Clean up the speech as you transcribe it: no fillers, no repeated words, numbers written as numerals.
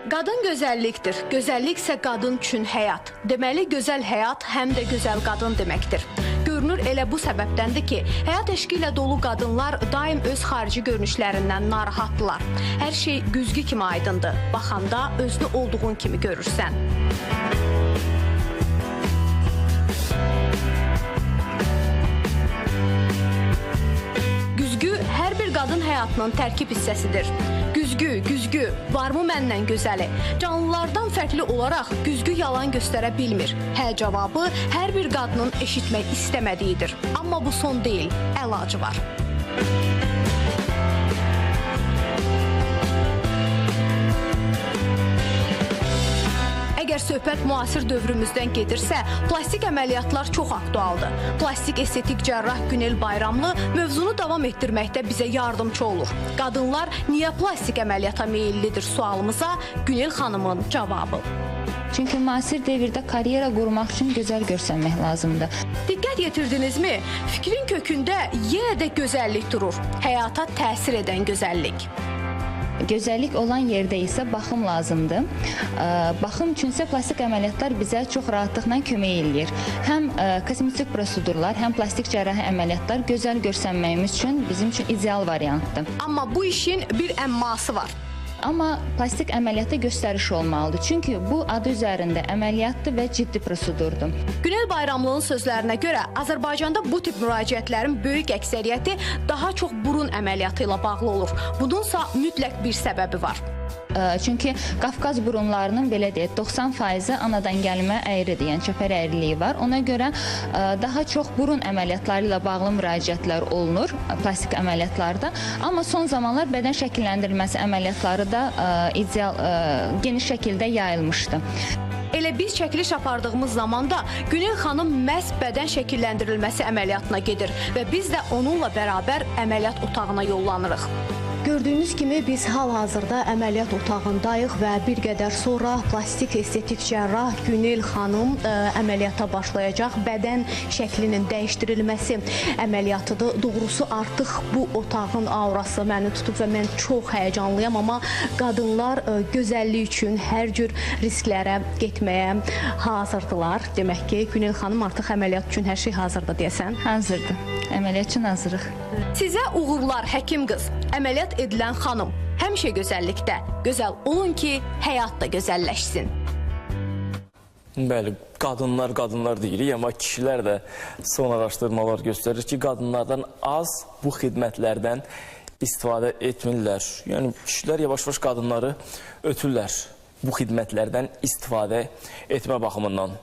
Qadın gözəllikdir. Gözəllik isə qadın üçün həyat. Deməli, gözəl həyat həm də gözəl qadın deməkdir. Görünür elə bu səbəbdəndir ki, həyat eşqi ilə dolu qadınlar daim öz xarici görünüşlərindən narahatdırlar. Hər şey güzgü kimi aydındır. Baxanda özünü olduğun kimi görürsən. Güzgü hər bir qadın həyatının tərkib hissəsidir. Güzgü, varmı məndən gözəli? Canlılardan fərqli olaraq güzgü yalan göstərə bilmir. Hə cavabı hər bir qadının eşitmək istəmədiyidir. Amma bu son deyil, əlacı var. Əgər söhbət müasir dövrümüzdən gedirsə, plastik əməliyyatlar çox aktualdır. Plastik estetik cərrah Günel Bayramlı mövzunu davam etdirməkdə bizə yardımcı olur. Qadınlar niyə plastik əməliyyata meyillidir sualımıza Günel xanımın cavabı. Çünki müasir devirdə karyera qurmaq üçün gözəl görsənmək lazımdır. Diqqət yetirdinizmi? Fikrin kökündə yenə də gözəllik durur. Həyata təsir edən gözəllik. Gözəllik olan yerdə isə baxım lazımdır. Baxım üçünsə plastik əməliyyatlar bizə çox rahatlıqla kömək eləyir. Həm kosmetik prosedurlar, həm plastik cərrahi əməliyyatlar gözəl görsənməyimiz üçün bizim üçün ideal variantdır. Amma bu işin bir əmması var. Amma plastik əməliyyata göstəriş olmalıdır. Çünki bu adı üzərində əməliyyatdır və ciddi prosedurdur. Günel Bayramlının sözlərinə görə Azərbaycanda bu tip müraciətlərin böyük əksəriyyəti daha çox burun əməliyyatı ilə bağlı olur. Bununsa mütləq bir səbəbi var. Çünki Qafqaz burunlarının belə deyək 90%-i anadan gəlmə əyridir, yəni çəpər əyriliyi var. Ona görə daha çox burun əməliyyatları ilə bağlı müraciətlər olunur plastik əməliyyatlarda. Amma son zamanlar bədən şəkilləndirilməsi əməliyyatları da ideal geniş şəkildə yayılmışdı. Elə biz çəkiliş apardığımız zamanda Günel xanım məhz bədən şəkilləndirilməsi əməliyyatına gedir və biz də onunla bərabər əməliyyat otağına yollanırıq. Gördüyünüz kimi biz hal-hazırda əməliyyat otağındayıq və bir qədər sonra plastik estetik cərrah Günel xanım əməliyyata başlayacaq. Bədən şəklinin dəyişdirilməsi əməliyyatıdır. Doğrusu artıq bu otağın aurası məni tutub və mən çox həyəcanlıyam, amma qadınlar gözəllik üçün hər cür risklərə getməyə hazırdılar. Demək ki, Günel xanım artıq əməliyyat üçün hər şey hazırdır deyəsən. Hazırdır. Əməliyyat üçün hazırıq. Sizə uğurlar həkim qız. Əməliyyat edilən xanım, həmişə gözəllikdə gözəl olun ki, həyat da gözəlləşsin. Bəli, qadınlar deyirik, amma kişilər də son araşdırmalar göstərir ki, qadınlardan az bu xidmətlərdən istifadə etmirlər. Yəni, kişilər yavaş-yavaş qadınları ötürlər bu xidmətlərdən istifadə etmə baxımından.